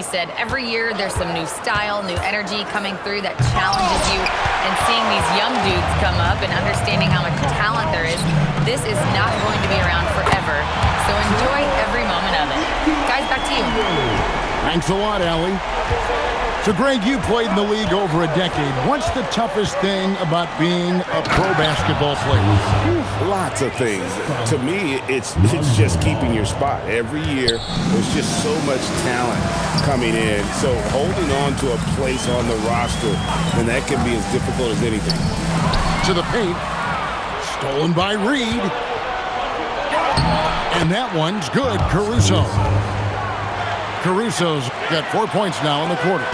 you said, every year there's some new style, new energy coming through that challenges you. And seeing these young dudes come up and understanding how much talent there is, this is not going to be around forever. So enjoy every moment of it. Guys, back to you. Thanks a lot, Allie. So, Greg, you played in the league over a decade. What's the toughest thing about being a pro basketball player? Lots of things. To me, it's just keeping your spot. Every year, there's just so much talent coming in. So holding on to a place on the roster, and that can be as difficult as anything. To the paint. Stolen by Reed. And that one's good. Caruso's got 4 points now in the quarter.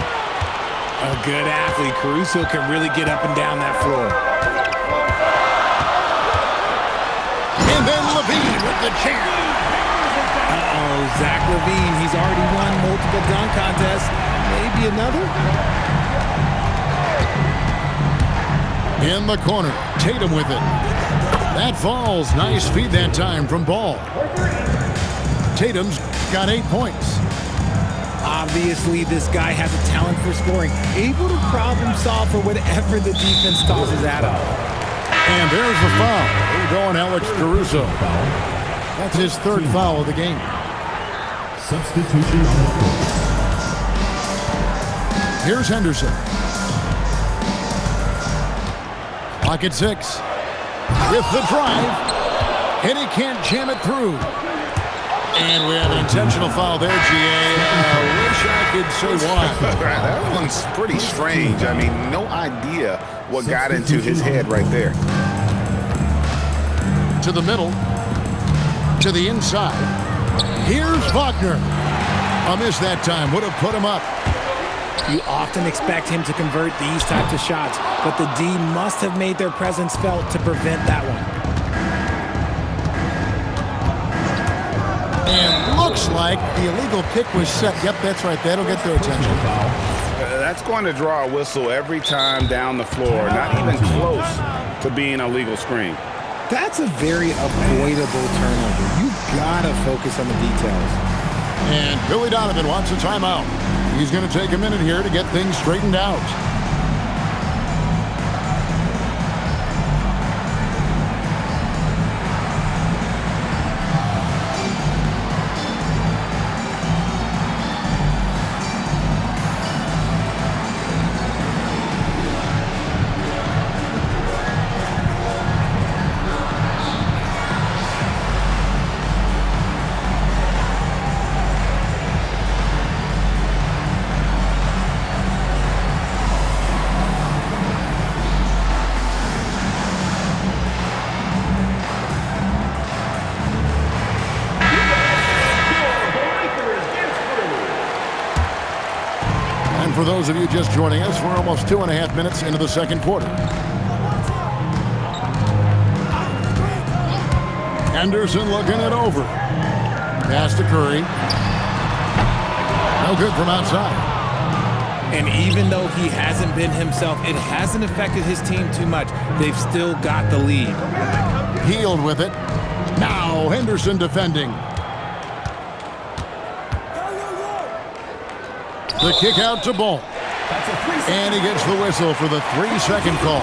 A good athlete. Caruso can really get up and down that floor. And then LaVine with the jam. Uh-oh, Zach LaVine. He's already won multiple dunk contests. Maybe another? In the corner. Tatum with it. That falls. Nice feed that time from Ball. Tatum's got 8 points. Obviously, this guy has a talent for scoring, able to problem solve for whatever the defense tosses at him. And there's the foul. We're going Alex Caruso. That's his third foul of the game. Substitution on the court. Here's Henderson. Clock at 6. With the drive. And he can't jam it through. And we have an intentional foul there, GA. I wish I could say why. That one's pretty strange. I mean, no idea what got into his head right there. To the middle. To the inside. Here's Wagner. A miss that time. Would have put him up. You often expect him to convert these types of shots, but the D must have made their presence felt to prevent that one. And looks like the illegal kick was set. Yep, that's right. That'll get their attention. That's going to draw a whistle every time down the floor. Not even close to being a legal screen. That's a very avoidable turnover. You gotta focus on the details. And Billy Donovan wants a timeout. He's going to take a minute here to get things straightened out. For those of you just joining us, we're almost 2.5 minutes into the second quarter. Henderson looking it over. Pass to Curry. No good from outside. And even though he hasn't been himself, it hasn't affected his team too much. They've still got the lead. Healed with it. Now Henderson defending. The kick out to Ball. And he gets the whistle for the 3-second call.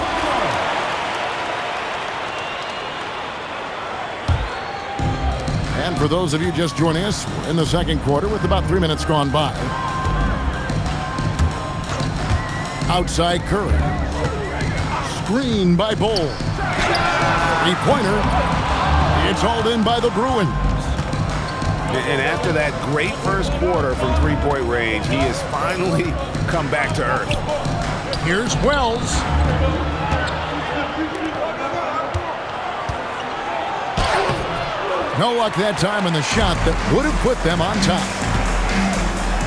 And for those of you just joining us, we're in the second quarter with about 3 minutes gone by. Outside Curry. Screen by Ball. Three-pointer. It's hauled in by the Bruins. And after that great first quarter from three-point range, he has finally come back to earth. Here's Wells. No luck that time in the shot that would have put them on top.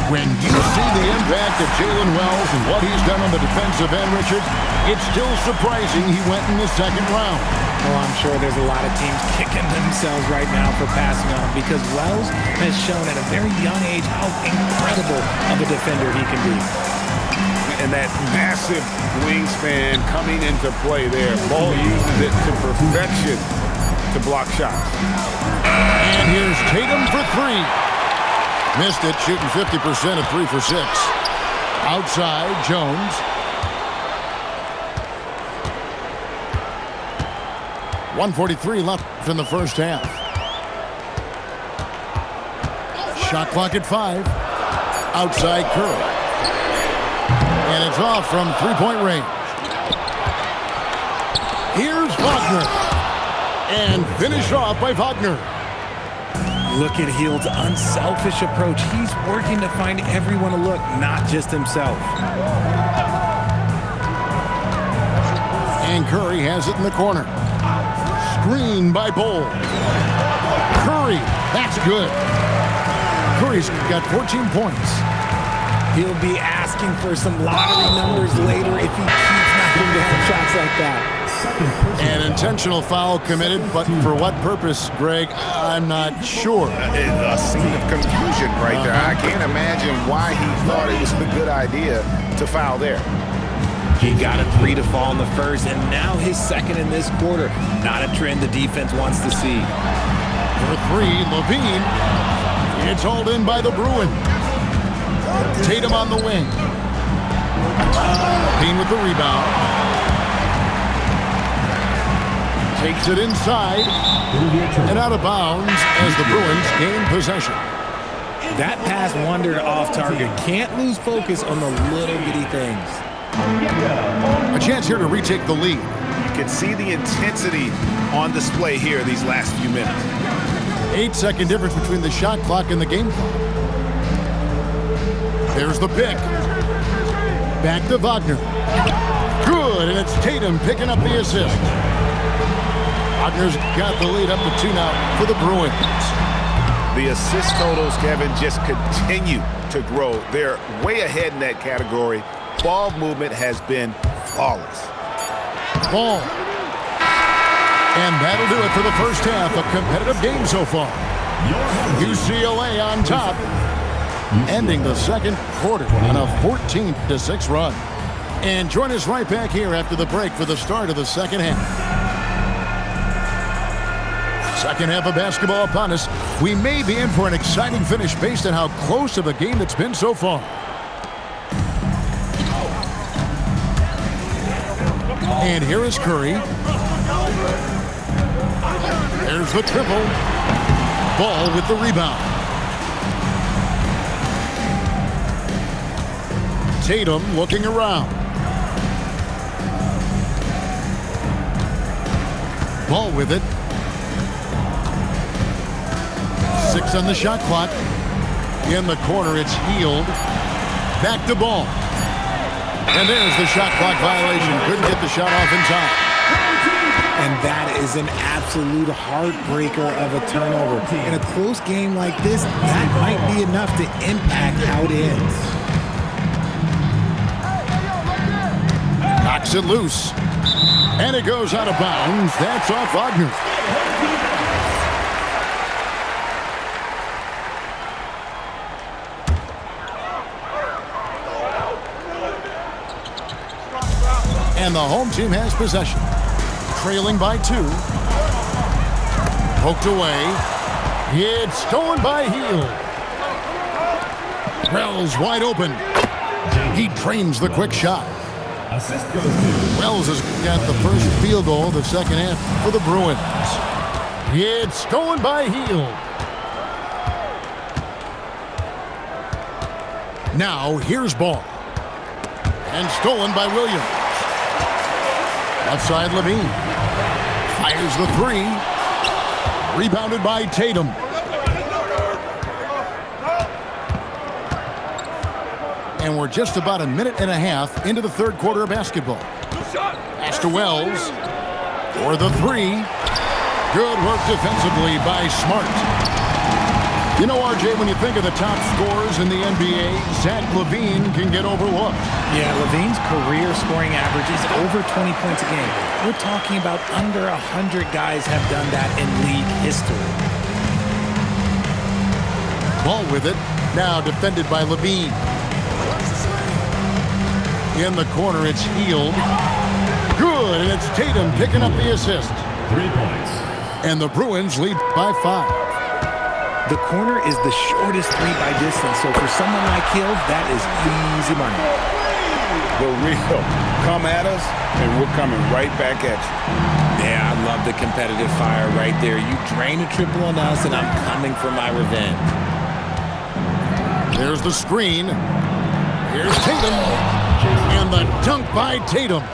When you see the impact of Jalen Wells and what he's done on the defensive end, Richard, it's still surprising he went in the second round. Well, I'm sure there's a lot of teams kicking themselves right now for passing on because Wells has shown at a very young age how incredible of a defender he can be. And that massive wingspan coming into play there. Ball uses it to perfection to block shots. And here's Tatum for three. Missed it, shooting 50% at 3 for 6. Outside, Jones. .143 left in the first half. Shot clock at 5. Outside Curry. And it's off from three-point range. Here's Wagner. And finished off by Wagner. Look at Hield's unselfish approach. He's working to find everyone to look, not just himself. And Curry has it in the corner. Screen by Bol. Curry, that's good. Curry's got 14 points. He'll be asking for some lottery numbers later if he keeps knocking down shots like that. An intentional foul committed, but for what purpose, Greg? I'm not sure. A scene of confusion right there. I can't imagine why he thought it was a good idea to foul there. He got a 3 to fall in the first, and now his second in this quarter. Not a trend the defense wants to see. For 3, Levine. It's hauled in by the Bruins. Tatum on the wing. Payne with the rebound. Takes it inside and out of bounds as the Bruins gain possession. That pass wandered off target. Can't lose focus on the little bitty things. A chance here to retake the lead. You can see the intensity on display here these last few minutes. 8-second difference between the shot clock and the game clock. There's the pick. Back to Wagner. Good, and it's Tatum picking up the assist. Wagner's got the lead up to 2 now for the Bruins. The assist totals, Kevin, just continue to grow. They're way ahead in that category. Ball movement has been flawless. Ball. And that'll do it for the first half. A competitive game so far. UCLA on top, ending the second quarter on a 14-6 run. And join us right back here after the break for the start of the second half. Second half of basketball upon us. We may be in for an exciting finish based on how close of a game it's been so far. And here is Curry. There's the triple. Ball with the rebound. Tatum looking around. Ball with it. 6 on the shot clock. In the corner, it's Hield. Back to Ball. And there's the shot clock violation. Couldn't get the shot off in time. And that is an absolute heartbreaker of a turnover. In a close game like this, that might be enough to impact how it ends. Knocks it loose. And it goes out of bounds. That's off Wagner. And the home team has possession. Trailing by 2. Poked away. It's stolen by Hield. Wells wide open. He trains the quick shot. Wells has got the first field goal of the second half for the Bruins. It's stolen by Hield. Now here's Ball. And stolen by Williams. Left side Levine. Fires the 3. Rebounded by Tatum. And we're just about a minute and a half into the third quarter of basketball. Pass to Wells for the 3. Good work defensively by Smart. You know, RJ, when you think of the top scorers in the NBA, Zach LaVine can get overlooked. Yeah, LaVine's career scoring average is over 20 points a game. We're talking about under 100 guys have done that in league history. Ball with it. Now defended by LaVine. In the corner, it's Hield. Good, and it's Tatum picking up the assist. 3 points. And the Bruins lead by 5. The corner is the shortest three by distance, so for someone like Hill, that is easy money. The real come at us, and we're coming right back at you. Yeah, I love the competitive fire right there. You drain a triple on us, and I'm coming for my revenge. There's the screen. Here's Tatum. And the dunk by Tatum.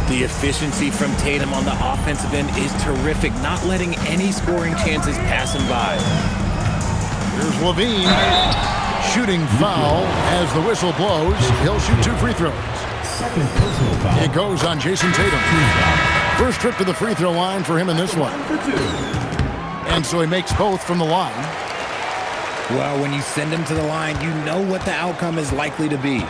The efficiency from Tatum on the offensive end is terrific, not letting any scoring chances pass him by. Here's Levine. Shooting foul as the whistle blows. He'll shoot 2 free throws. Second personal foul. It goes on Jason Tatum. First trip to the free throw line for him in this one. And so he makes both from the line. Well, when you send him to the line, you know what the outcome is likely to be.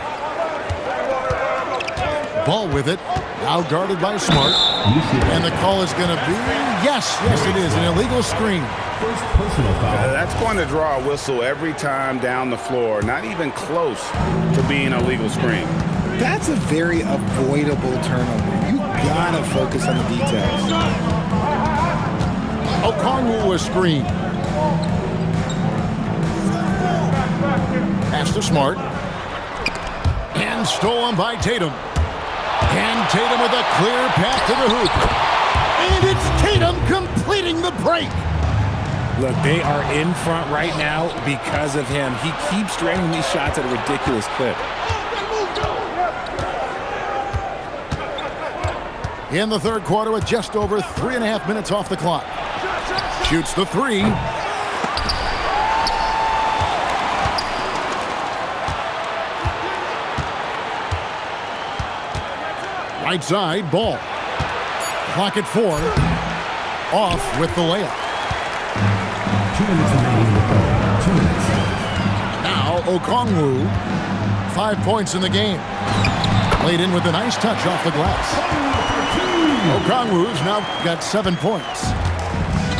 Ball with it. Now guarded by Smart. And the call is going to be, yes, it is, an illegal screen. First personal foul. That's going to draw a whistle every time down the floor. Not even close to being a legal screen. That's a very avoidable turnover. You gotta focus on the details. Okongwu was screened. Pass to Smart. And stolen by Tatum. And Tatum with a clear path to the hoop. And it's Tatum completing the break. Look, they are in front right now because of him. He keeps draining these shots at a ridiculous clip. In the third quarter with just over 3.5 minutes off the clock. Shoots the three. Right side, Ball. Clock at 4. Off with the layup. 2 minutes remaining in the quarter. 2 minutes. Now Okongwu. 5 points in the game. Laid in with a nice touch off the glass. Okongwu's now got 7 points.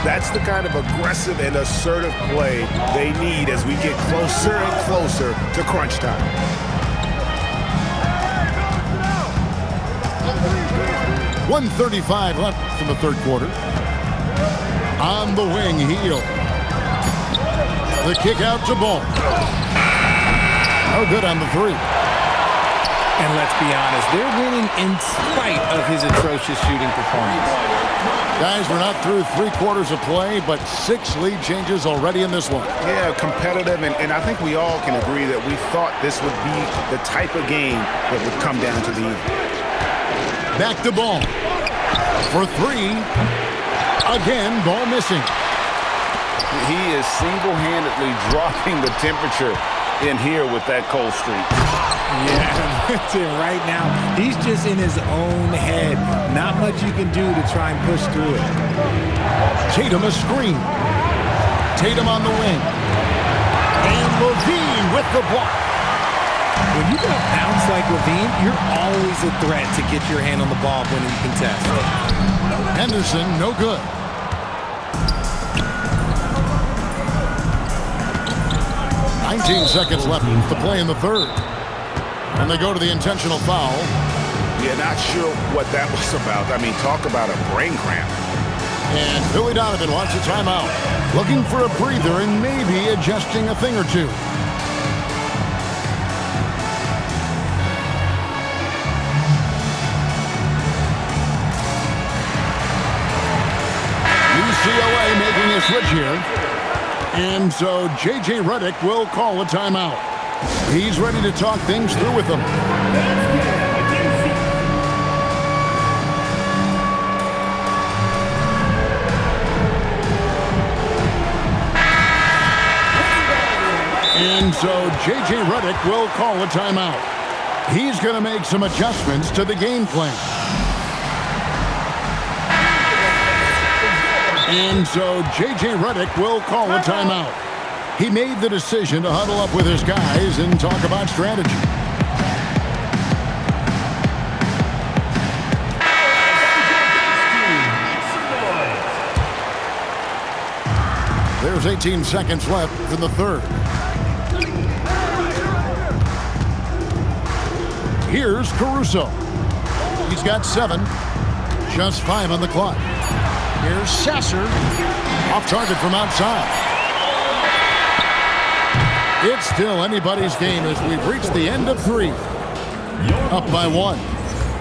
That's the kind of aggressive and assertive play they need as we get closer and closer to crunch time. 1:35 left in the third quarter. On the wing, Heel. The kick out to Ball. No good on the three. And let's be honest, they're winning in spite of his atrocious shooting performance. Guys, we're not through 3 quarters of play, but 6 lead changes already in this one. Yeah, competitive, and I think we all can agree that we thought this would be the type of game that would come down to the end. Back to Ball. For 3. Again, Ball missing. He is single-handedly dropping the temperature in here with that cold streak. Yeah, that's it right now. He's just in his own head. Not much you can do to try and push through it. Tatum a screen. Tatum on the wing. And Levine with the block. When you got bounce like Levine, you're always a threat to get your hand on the ball when you contest. Henderson, no good. Seconds left to play in the third. And they go to the intentional foul. Yeah, not sure what that was about. I mean, talk about a brain cramp. And Billy Donovan wants a timeout. Looking for a breather and maybe adjusting a thing or two. UCLA making a switch here. And so J.J. Redick will call a timeout. He's ready to talk things through with them. And so J.J. Redick will call a timeout. He's going to make some adjustments to the game plan. And so J.J. Redick will call a timeout. He made the decision to huddle up with his guys and talk about strategy. There's 18 seconds left in the third. Here's Caruso. He's got 7. Just 5 on the clock. Here's Sasser. Off target from outside. It's still anybody's game as we've reached the end of 3. Up by 1.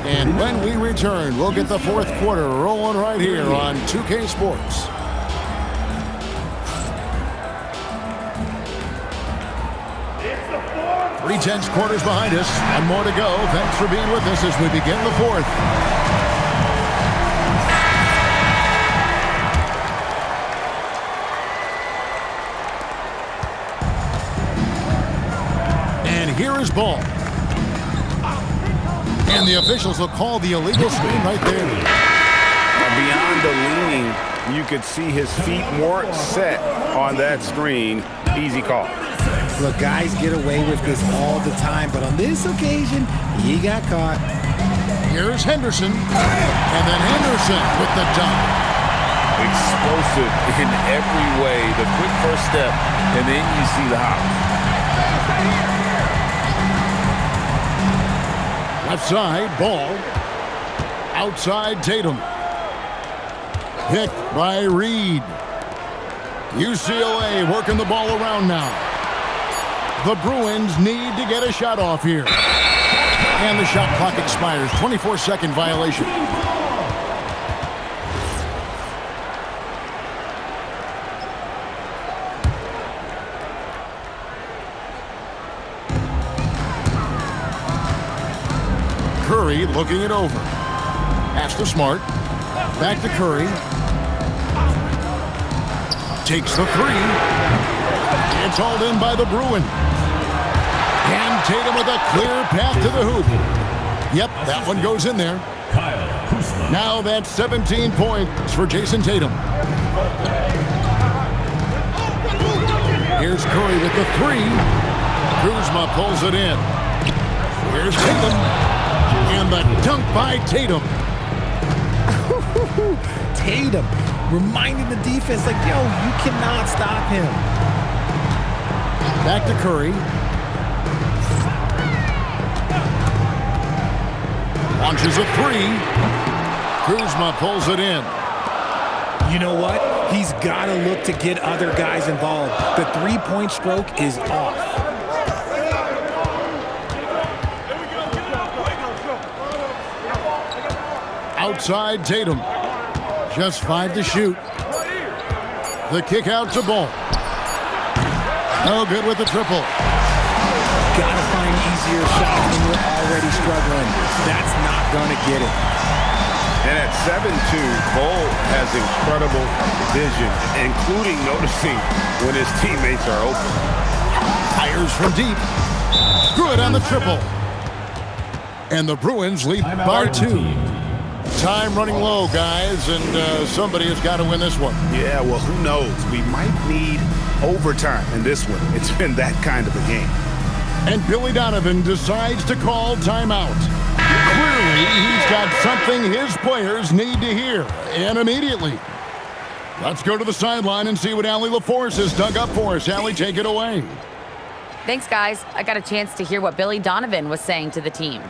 And when we return, we'll get the fourth quarter rolling right here on 2K Sports. Three tenths quarters behind us. One more to go. Thanks for being with us as we begin the fourth. And here is ball. And the officials will call the illegal screen right there. Beyond the leaning, you could see his feet weren't set on that screen. Easy call. Look, guys get away with this all the time, but on this occasion, he got caught. Here's Henderson. And then Henderson with the dunk. Explosive in every way. The quick first step, and then you see the hop. Left side, ball. Outside, Tatum. Picked by Reed. UCLA working the ball around now. The Bruins need to get a shot off here. And the shot clock expires. 24-second violation. Curry looking it over. Pass to Smart. Back to Curry. Takes the three. It's hauled in by the Bruins. And Tatum with a clear path to the hoop. Yep, that one goes in there. Now that's 17 points for Jason Tatum. Here's Curry with the three. Kuzma pulls it in. Here's Tatum. And the dunk by Tatum. Tatum reminding the defense, like, yo, you cannot stop him. Back to Curry. Launches a three. Kuzma pulls it in. You know what? He's got to look to get other guys involved. The three-point stroke is off. Outside Tatum. Just 5 to shoot. The kick out to Ball. No good with the triple. Gotta find easier shots when you're already struggling. That's not gonna get it. And at 7'2", Cole has incredible vision, including noticing when his teammates are open. Fires from deep. Good on the triple. And the Bruins lead by 2. Time running low, guys, and somebody has got to win this one. Yeah, well, who knows? We might need overtime in this one. It's been that kind of a game. And Billy Donovan decides to call timeout. Clearly, he's got something his players need to hear, and immediately. Let's go to the sideline and see what Allie LaForce has dug up for us. Allie, take it away. Thanks, guys. I got a chance to hear what Billy Donovan was saying to the team.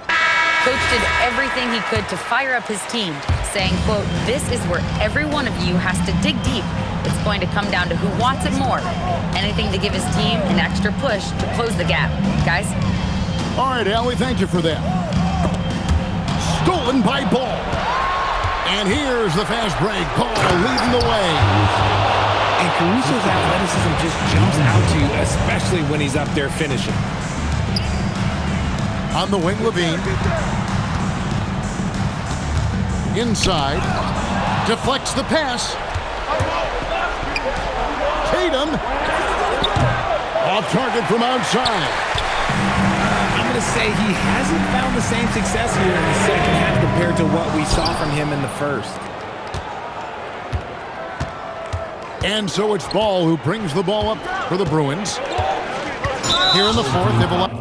Coach did everything he could to fire up his team, saying, quote, "This is where every one of you has to dig deep. It's going to come down to who wants it more. Anything to give his team an extra push to close the gap." Guys? All right, Allie, thank you for that. Stolen by Ball. And here's the fast break. Ball leading the way. And Caruso's athleticism just jumps out to you, especially when he's up there finishing. On the wing, Levine. Inside. Deflects the pass. Tatum. Off target from outside. I'm going to say he hasn't found the same success here in the second half compared to what we saw from him in the first. And so it's Ball who brings the ball up for the Bruins. Here in the fourth, they've allowed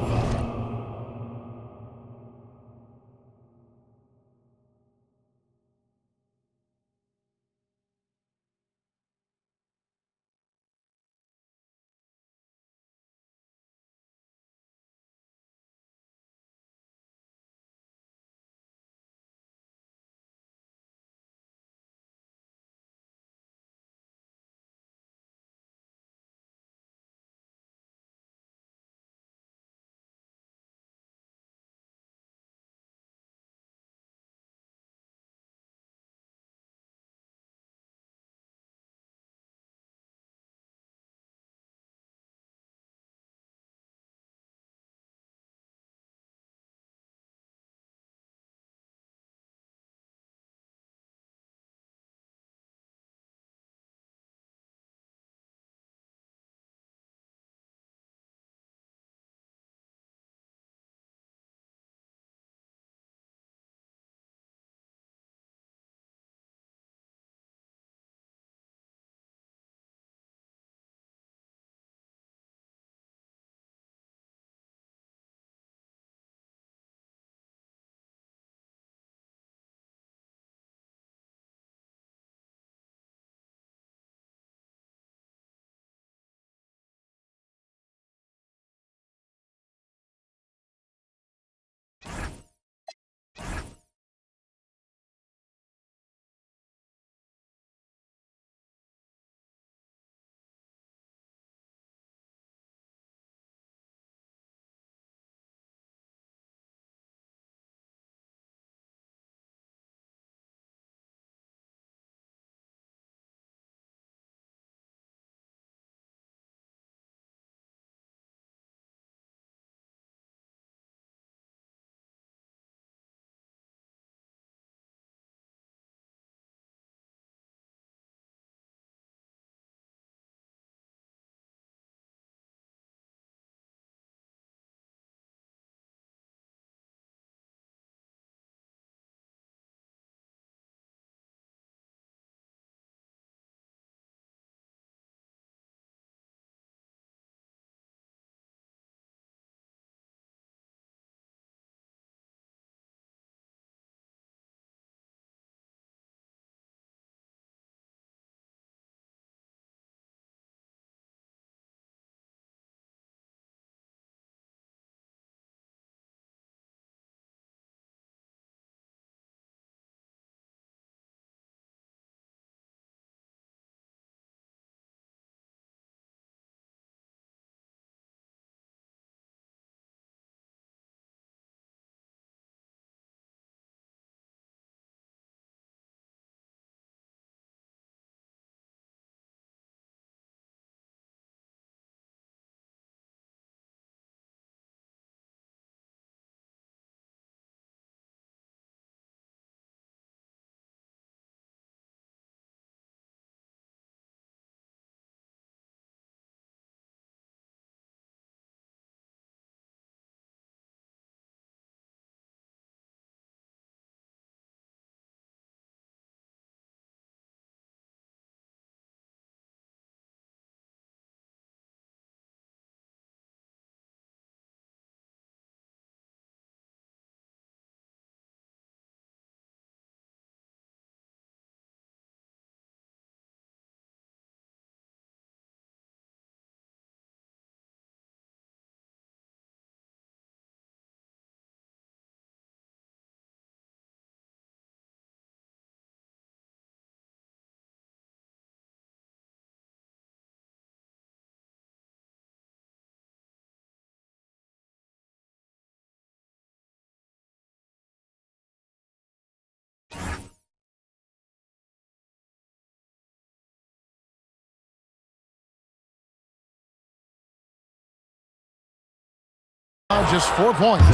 now just 4 points.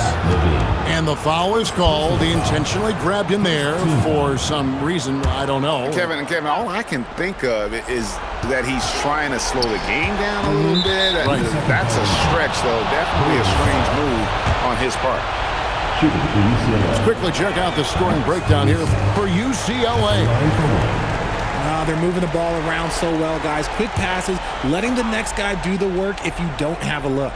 And the foul is called. He intentionally grabbed him there for some reason. I don't know. Kevin, all I can think of is that he's trying to slow the game down a little bit. Right. That's a stretch, though. Definitely a strange move on his part. Let's quickly check out the scoring breakdown here for UCLA. They're moving the ball around so well, guys. Quick passes, letting the next guy do the work if you don't have a look.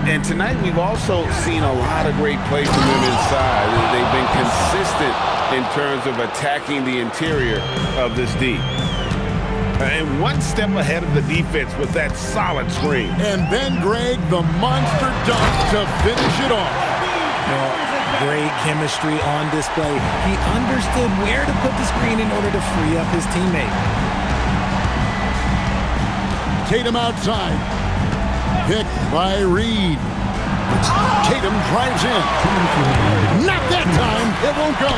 And tonight we've also seen a lot of great plays from them inside. They've been consistent in terms of attacking the interior of this D. And one step ahead of the defense with that solid screen. And then Greg, the monster dunk to finish it off. Great chemistry on display. He understood where to put the screen in order to free up his teammate. Tatum outside. Picked by Reed. Tatum drives in. Not that time. It won't go.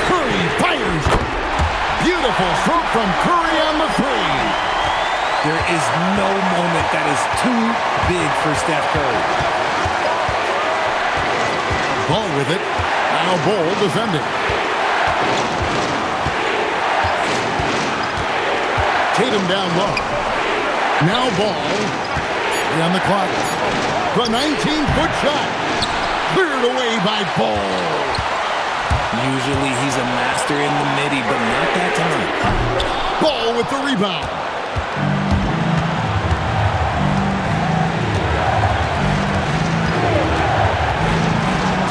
Curry fires. Beautiful stroke from Curry on the three. There is no moment that is too big for Steph Curry. Ball with it. Now Ball defending. Tatum down low. Now Ball. On the clock. The 19-foot shot. Cleared away by Ball. Usually he's a master in the midi, but not that time. Ball with the rebound.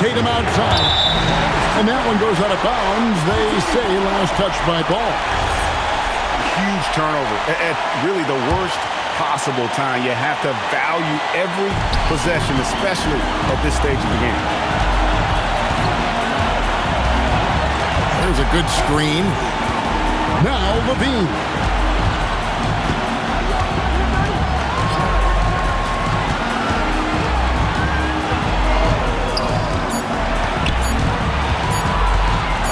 Tatum outside. And that one goes out of bounds. They say last touch by Ball. Huge turnover at really the worst possible time. You have to value every possession, especially at this stage of the game. There's a good screen. Now Levine.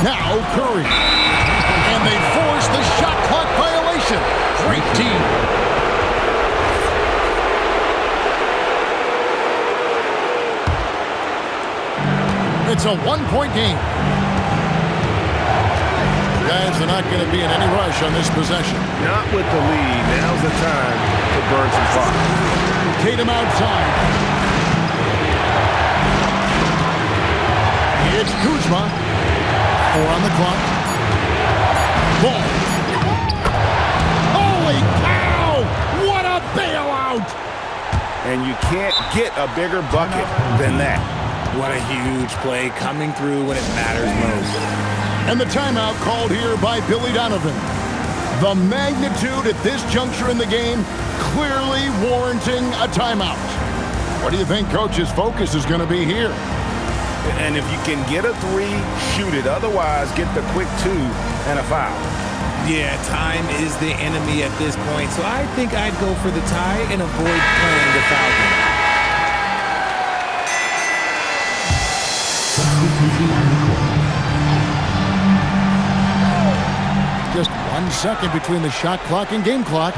Now Curry. And they force the shot clock violation. Great team. It's a one-point game. The guys are not going to be in any rush on this possession. Not with the lead. Now's the time to burn some fire. Tatum outside. It's Kuzma. 4 on the clock. Ball. Holy cow! What a bailout! And you can't get a bigger bucket than that. What a huge play coming through when it matters most. And the timeout called here by Billy Donovan. The magnitude at this juncture in the game clearly warranting a timeout. What do you think Coach's focus is going to be here? And if you can get a three, shoot it. Otherwise, get the quick 2 and a foul. Yeah, time is the enemy at this point, so I think I'd go for the tie and avoid playing the foul game. Just 1 second between the shot clock and game clock.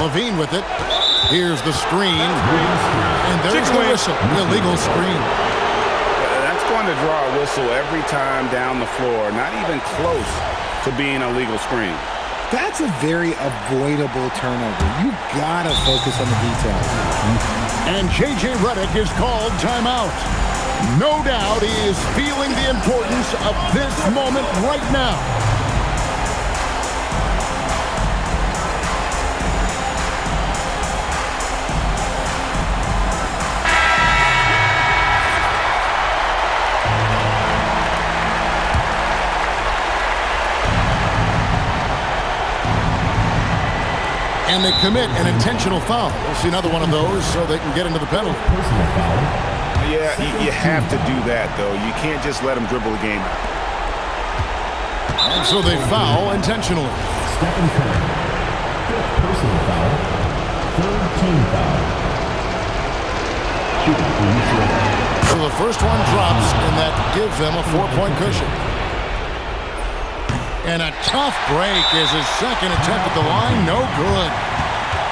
Levine with it. Here's the screen. And there's the whistle. Illegal screen. That's going to draw a whistle every time down the floor. Not even close to being a legal screen. That's a very avoidable turnover. You gotta focus on the details. And J.J. Redick is called timeout. No doubt he is feeling the importance of this moment right now. And they commit an intentional foul. We'll see another one of those so they can get into the penalty. Yeah, you have to do that, though. You can't just let them dribble the game out. And so they foul intentionally. Stephen Curry. 5th personal foul. 3rd team foul. Shooting for UCLA. So the first one drops, and that gives them a 4-point cushion. And a tough break is his second attempt at the line. No good.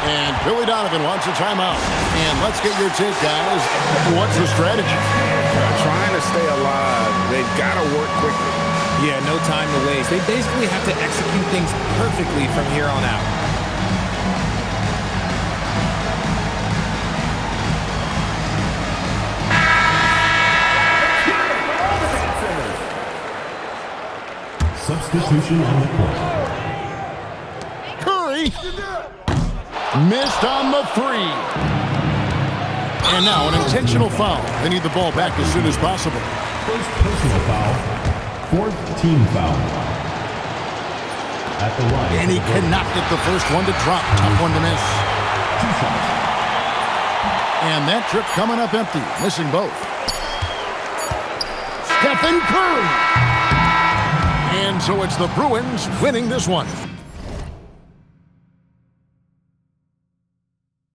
And Billy Donovan wants a timeout. And let's get your take, guys. What's the strategy? Trying to stay alive. They've got to work quickly. Yeah, no time to waste. They basically have to execute things perfectly from here on out. Substitution on the court. Curry missed on the three. And now an intentional foul. They need the ball back as soon as possible. First personal foul. Fourth team foul. At the line. And he cannot get the first one to drop. Tough one to miss. 2 shots. And that trip coming up empty. Missing both. Stephen Curry. And so it's the Bruins winning this one.